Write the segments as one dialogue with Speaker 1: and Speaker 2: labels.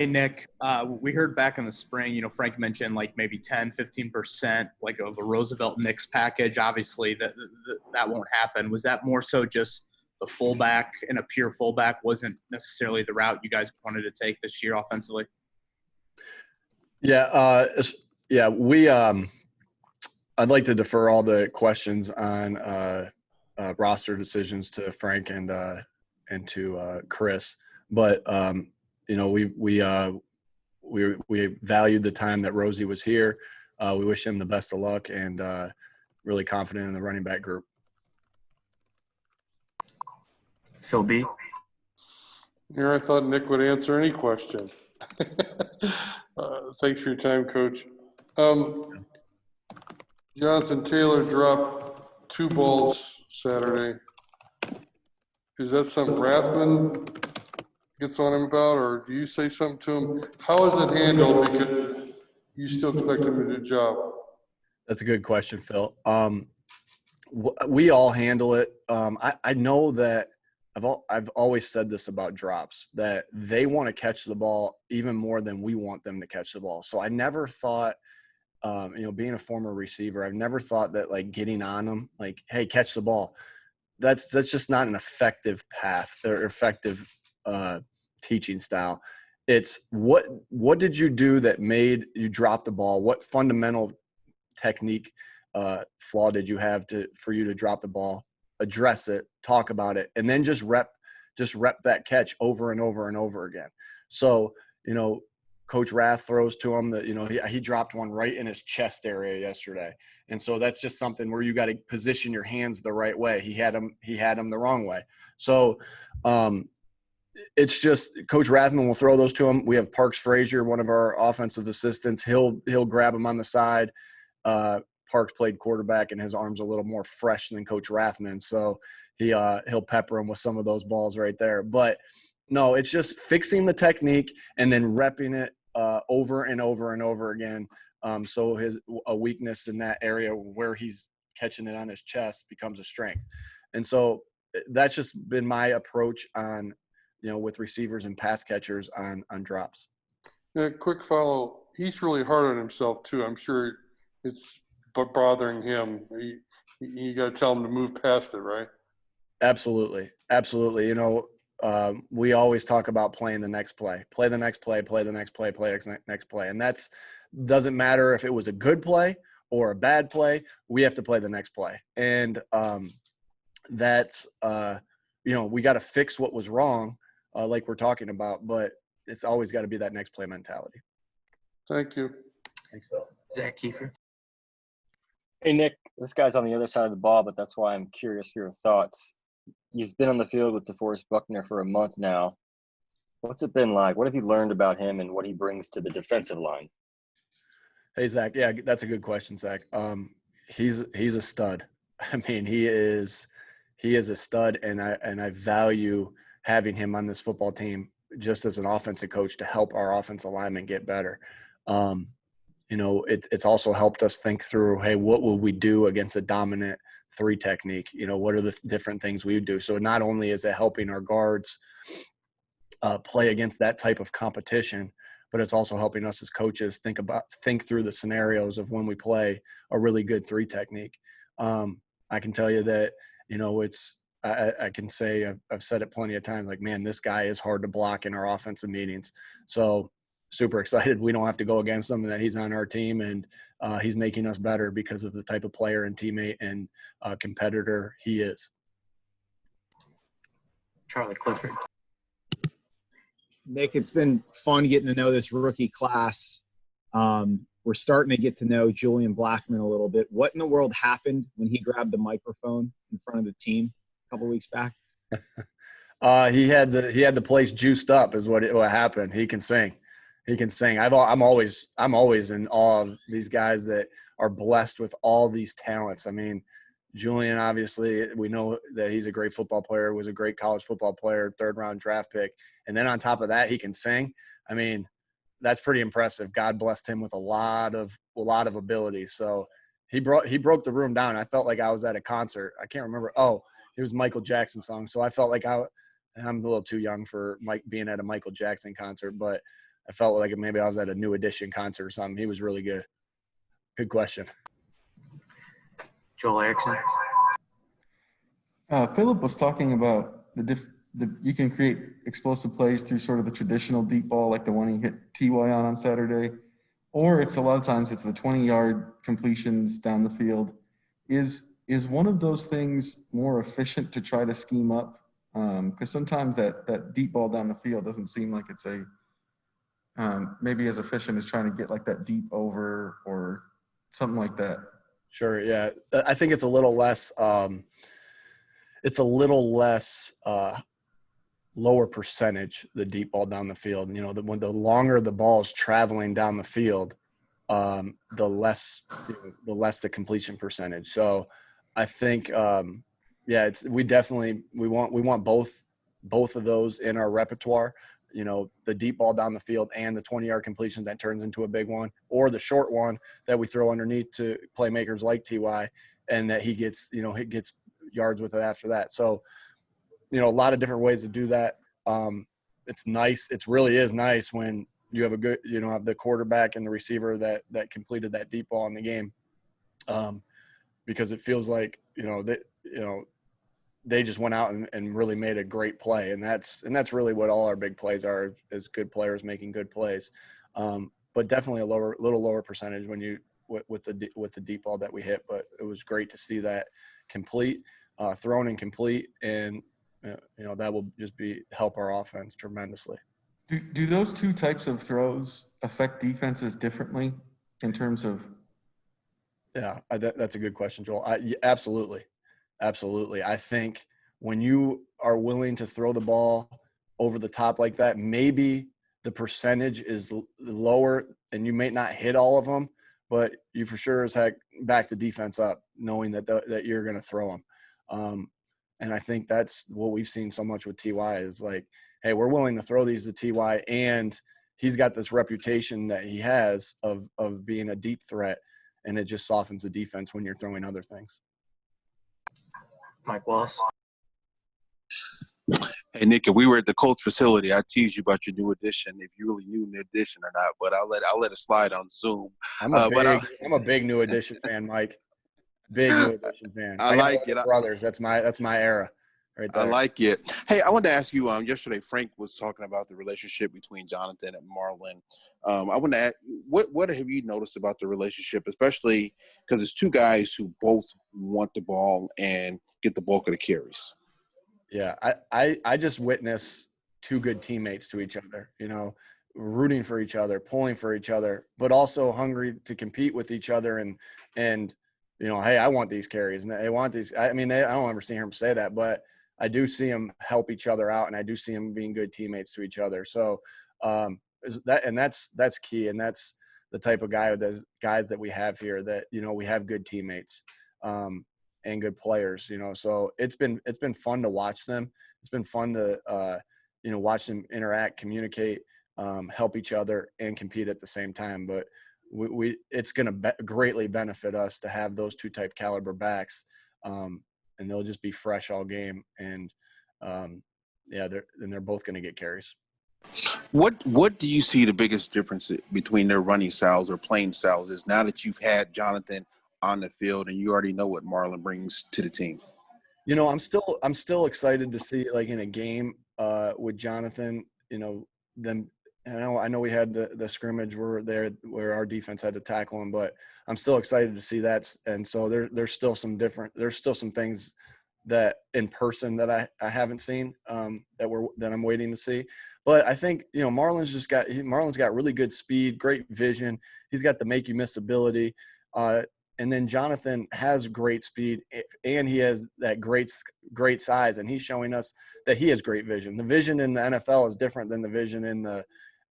Speaker 1: Hey, Nick, we heard back in the spring, Frank mentioned like maybe 10, 15% like of the Roosevelt Knicks package. Obviously that won't happen. Was that more so just the fullback, and a pure fullback wasn't necessarily the route you guys wanted to take this year offensively?
Speaker 2: Yeah. I'd like to defer all the questions on roster decisions to Frank and to Chris. But, we valued the time that Rosie was here. We wish him the best of luck, and really confident in the running back group.
Speaker 3: Phil B.
Speaker 4: Here, I thought Nick would answer any question. Thanks for your time, Coach. Jonathan Taylor dropped 2 balls Saturday. Is that something Rathman gets on him about, or do you say something to him? How is it handled? Because you still expect him to do the job.
Speaker 2: That's a good question, Phil. We all handle it. I know that I've always said this about drops, that they want to catch the ball even more than we want them to catch the ball. So I never thought, being a former receiver, I've never thought that like getting on them, like, hey, catch the ball. That's just not an effective path or effective teaching style. It's what did you do that made you drop the ball? What fundamental technique flaw did you have for you to drop the ball? Address it, talk about it, and then just rep that catch over and over and over again. So, Coach Rath throws to him that, he dropped one right in his chest area yesterday. And so that's just something where you got to position your hands the right way. He had him the wrong way. So it's just Coach Rathman will throw those to him. We have Parks Frazier, one of our offensive assistants. He'll grab him on the side. Parks played quarterback, and his arm's a little more fresh than Coach Rathman. So he'll pepper him with some of those balls right there. But no, it's just fixing the technique and then repping it over and over and over again. So a weakness in that area where he's catching it on his chest becomes a strength. And so that's just been my approach on, with receivers and pass catchers on drops.
Speaker 4: Yeah, quick follow. He's really hard on himself too. I'm sure it's bothering him. You got to tell him to move past it, right?
Speaker 2: Absolutely. We always talk about playing the next play. Play the next play, play the next play, play the next play. And that's doesn't matter if it was a good play or a bad play. We have to play the next play. And that's, we got to fix what was wrong, like we're talking about. But it's always got to be that next play mentality.
Speaker 4: Thank you.
Speaker 3: Thanks, Phil. Zach Kiefer.
Speaker 5: Hey, Nick, this guy's on the other side of the ball, but that's why I'm curious for your thoughts. You've been on the field with DeForest Buckner for a month now. What's it been like? What have you learned about him and what he brings to the defensive line?
Speaker 2: Hey, Zach. Yeah, that's a good question, Zach. He's a stud. I mean, he is a stud, and I value having him on this football team just as an offensive coach to help our offensive linemen get better. It's also helped us think through, hey, what will we do against a dominant 3 technique? What are the different things we do? So not only is it helping our guards play against that type of competition, but it's also helping us as coaches think through the scenarios of when we play a really good 3 technique. I can tell you that, I can say I've said it plenty of times, like, man, this guy is hard to block in our offensive meetings. So super excited we don't have to go against him and that he's on our team, and he's making us better because of the type of player and teammate and competitor he is.
Speaker 3: Charlie Clifford.
Speaker 6: Nick, it's been fun getting to know this rookie class. We're starting to get to know Julian Blackmon a little bit. What in the world happened when he grabbed the microphone in front of the team a couple weeks back?
Speaker 2: He had the place juiced up is what happened. He can sing. I'm always in awe of these guys that are blessed with all these talents. I mean, Julian, obviously, we know that he's a great football player, was a great college football player, 3rd-round draft pick. And then on top of that, he can sing. I mean, that's pretty impressive. God blessed him with a lot of ability. So he broke the room down. I felt like I was at a concert. I can't remember. Oh, it was Michael Jackson song. So I felt like I'm a little too young for being at a Michael Jackson concert, but I felt like maybe I was at a New Edition concert or something. He was really good. Good question.
Speaker 3: Joel Erickson.
Speaker 7: Philip was talking about you can create explosive plays through sort of the traditional deep ball, like the one he hit TY on Saturday, or it's a lot of times it's the 20-yard completions down the field. Is one of those things more efficient to try to scheme up? Because sometimes that deep ball down the field doesn't seem like it's maybe as efficient as trying to get like that deep over or something like that.
Speaker 2: Sure. Yeah. I think it's a little less lower percentage, the deep ball down the field. When the longer the ball is traveling down the field, the less the completion percentage. So I think, we want both of those in our repertoire. The deep ball down the field and the 20-yard completion that turns into a big one, or the short one that we throw underneath to playmakers like TY, and that he gets yards with it after that. So, a lot of different ways to do that. It's nice. It really is nice when you have have the quarterback and the receiver that completed that deep ball in the game, because it feels like they just went out and really made a great play, and that's really what all our big plays are, is good players making good plays. But definitely a little lower percentage when you with the deep ball that we hit. But it was great to see that thrown and complete, and that will just help our offense tremendously.
Speaker 7: Do those two types of throws affect defenses differently in terms of?
Speaker 2: Yeah, that's a good question, Joel. Absolutely. I think when you are willing to throw the ball over the top like that, maybe the percentage is lower and you may not hit all of them, but you for sure as heck back the defense up knowing that you're going to throw them. And I think that's what we've seen so much with TY is like, hey, we're willing to throw these to TY, and he's got this reputation that he has of being a deep threat, and it just softens the defense when you're throwing other things.
Speaker 3: Mike Wallace.
Speaker 8: Hey, Nick, if we were at the Colts facility, I'd tease you about your new addition, if you really knew New Edition or not, but I'll let it slide on Zoom.
Speaker 2: I'm a big New Edition fan, Mike. Big New Edition fan.
Speaker 8: I like it.
Speaker 2: Brothers, that's my era right there.
Speaker 8: I like it. Hey, I wanted to ask you, yesterday Frank was talking about the relationship between Jonathan and Marlon. I want to ask, what have you noticed about the relationship, especially because it's two guys who both want the ball and get the bulk of the carries?
Speaker 2: Yeah, I just witnessed two good teammates to each other, rooting for each other, pulling for each other, but also hungry to compete with each other and hey, I want these carries and they want these. I don't ever see him say that, but I do see them help each other out, and I do see them being good teammates to each other. So that's key, and that's the type of guys that we have here, that we have good teammates and good players. So it's been fun to watch them. It's been fun to watch them interact, communicate, help each other, and compete at the same time. But it's going to greatly benefit us to have those two type caliber backs, and they'll just be fresh all game. And they're both going to get carries.
Speaker 8: What do you see the biggest difference between their running styles or playing styles is now that you've had Jonathan on the field and you already know what Marlon brings to the team?
Speaker 2: I'm still excited to see, like, in a game with Jonathan, them. I know we had the scrimmage where our defense had to tackle him, but I'm still excited to see that. And so there's still some things that in person that I haven't seen that I'm waiting to see. But I think Marlon's got really good speed, great vision. He's got the make you miss ability, and then Jonathan has great speed, and he has that great size, and he's showing us that he has great vision. The vision in the NFL is different than the vision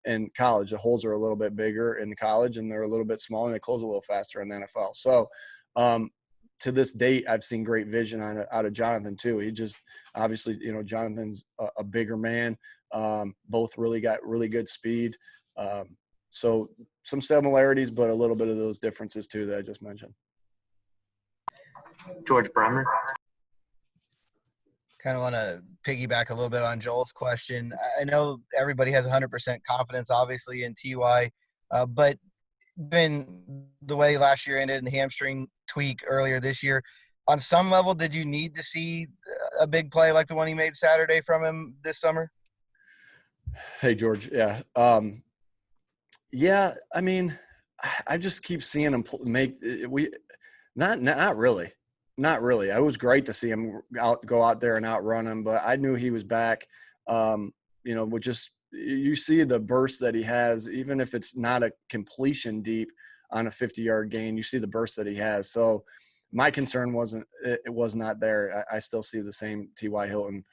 Speaker 2: in college. The holes are a little bit bigger in college, and they're a little bit smaller, and they close a little faster in the NFL. So to this date, I've seen great vision out of Jonathan too. He just obviously, Jonathan's a bigger man. Both really got really good speed. So some similarities, but a little bit of those differences too that I just mentioned.
Speaker 3: George Bremer.
Speaker 9: kind of want to piggyback a little bit on Joel's question. I know everybody has 100% confidence, obviously, in TY, but given the way last year ended and the hamstring tweak earlier this year, on some level, did you need to see a big play like the one he made Saturday from him this summer?
Speaker 2: Hey, George. Yeah. Yeah. I mean, I just keep seeing him not really. Not really. It was great to see him go out there and outrun him, but I knew he was back. You see the burst that he has, even if it's not a completion deep on a 50-yard gain, you see the burst that he has. So my concern was not there. I still see the same T.Y. Hilton,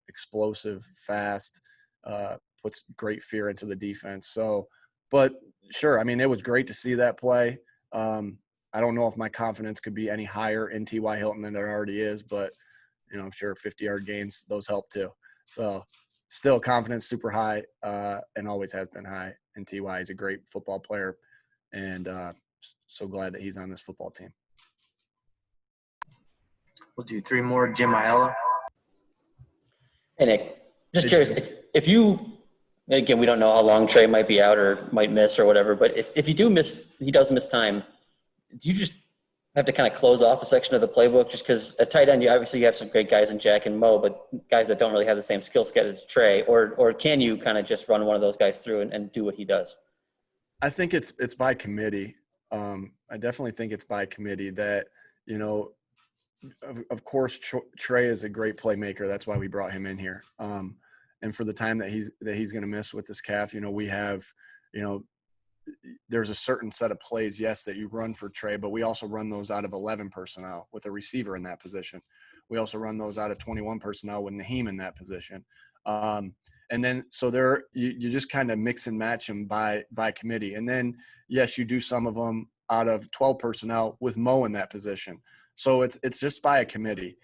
Speaker 2: explosive, fast, puts great fear into the defense. So, but sure, I mean, it was great to see that play. I don't know if my confidence could be any higher in T.Y. Hilton than it already is, but, I'm sure 50-yard gains, those help too. So still confidence super high and always has been high. And T.Y. is a great football player, and so glad that he's on this football team.
Speaker 3: We'll do 3 more. Jim Aiello.
Speaker 10: Hey, Nick. Just curious, if you – again, we don't know how long Trey might be out or might miss or whatever, but if you do miss – he does miss time – do you just have to kind of close off a section of the playbook? Just because at tight end, you have some great guys in Jack and Mo, but guys that don't really have the same skill set as Trey, or can you kind of just run one of those guys through and do what he does?
Speaker 2: I think it's by committee. I definitely think it's by committee that, of course, Trey is a great playmaker. That's why we brought him in here. And for the time that he's going to miss with this calf, we have, there's a certain set of plays, yes, that you run for Trey, but we also run those out of 11 personnel with a receiver in that position. We also run those out of 21 personnel with Naheem in that position. And then so you just kind of mix and match them by committee. And then, yes, you do some of them out of 12 personnel with Mo in that position. So it's just by a committee.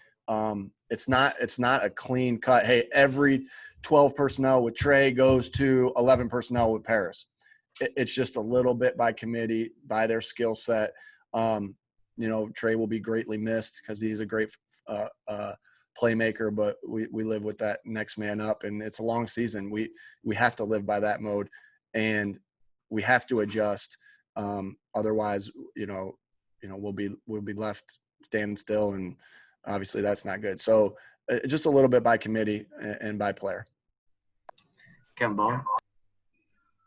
Speaker 2: It's not a clean cut. Hey, every 12 personnel with Trey goes to 11 personnel with Paris. It's just a little bit by committee, by their skill set. Trey will be greatly missed because he's a great playmaker, but we live with that next man up, and it's a long season. We have to live by that mode, and we have to adjust. Otherwise, we'll be left standing still, and obviously that's not good. So just a little bit by committee and by player.
Speaker 3: Kevin Bowen.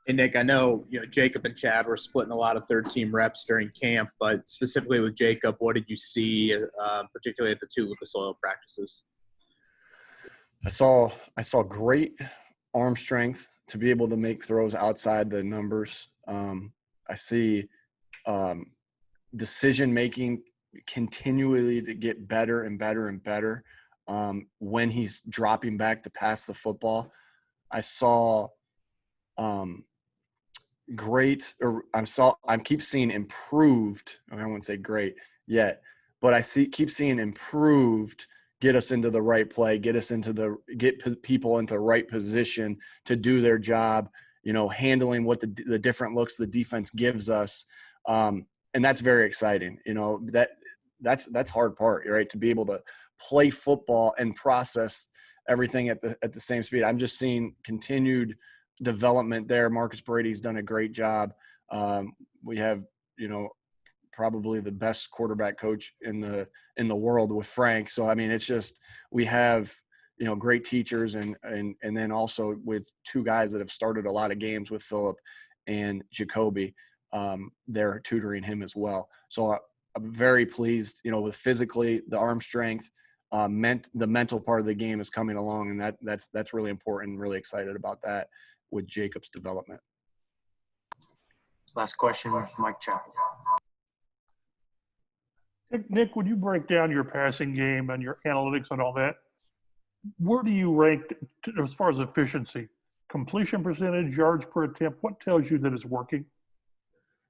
Speaker 1: Hey, Nick, I know, Jacob and Chad were splitting a lot of third-team reps during camp, but specifically with Jacob, what did you see, particularly at the 2 Lucas Oil practices?
Speaker 2: I saw great arm strength to be able to make throws outside the numbers. I see decision-making continually to get better and better and better when he's dropping back to pass the football. I saw I keep seeing improved. I wouldn't say great yet, but keep seeing improved. Get us into the right play. Get people into the right position to do their job. Handling what the different looks the defense gives us, and that's very exciting. That's hard part, right? To be able to play football and process everything at the same speed. I'm just seeing continued development there. Marcus Brady's done a great job. We have, probably the best quarterback coach in the world with Frank. So, I mean, it's just, we have, great teachers and then also with 2 guys that have started a lot of games with Phillip and Jacoby. They're tutoring him as well. So I'm very pleased, with physically the arm strength, the mental part of the game is coming along, and that's really important. Really excited about that with Jacob's development.
Speaker 3: Last question, Mike Chappell.
Speaker 11: Nick, would you break down your passing game and your analytics and all that? Where do you rank as far as efficiency? Completion percentage, yards per attempt? What tells you that it's working?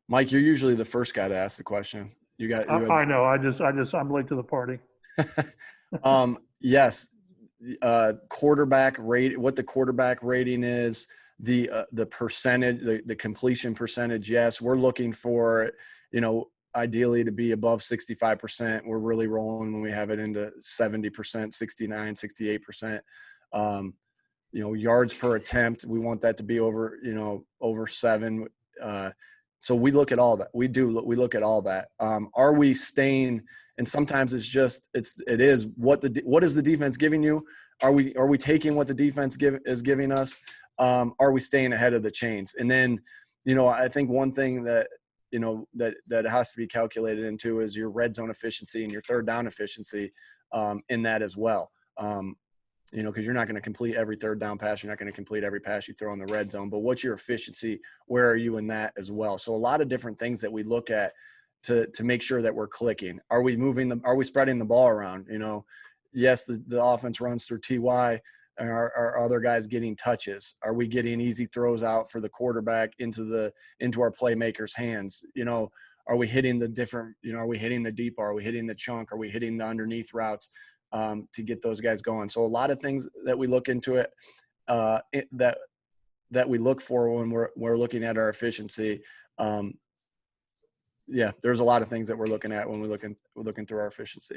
Speaker 2: Mike, you're usually the first guy to ask the question.
Speaker 11: I know. I'm late to the party.
Speaker 2: Yes. Quarterback rate, what the quarterback rating is, the percentage, the completion percentage. Yes. We're looking for, ideally to be above 65%. We're really rolling when we have it into 70%, 69, 68%. Yards per attempt, we want that to be over, over 7. So we look at all that. We look at all that. Are we staying? And sometimes it is what is the defense giving you? Are we taking what the defense is giving us? Are we staying ahead of the chains? And then, I think one thing that has to be calculated into is your red zone efficiency and your third down efficiency in that as well. Because you're not going to complete every third down pass. You're not going to complete every pass you throw in the red zone. But what's your efficiency? Where are you in that as well? So a lot of different things that we look at to make sure that we're clicking. Are we are we spreading the ball around? Yes, the offense runs through TY. Are other guys getting touches? Are we getting easy throws out for the quarterback into our playmakers' hands? Are we hitting the different? Are we hitting the deep? Are we hitting the chunk? Are we hitting the underneath routes to get those guys going? So a lot of things that we look into it that we look for when we're looking at our efficiency. There's a lot of things that we're looking at when we're looking through our efficiency.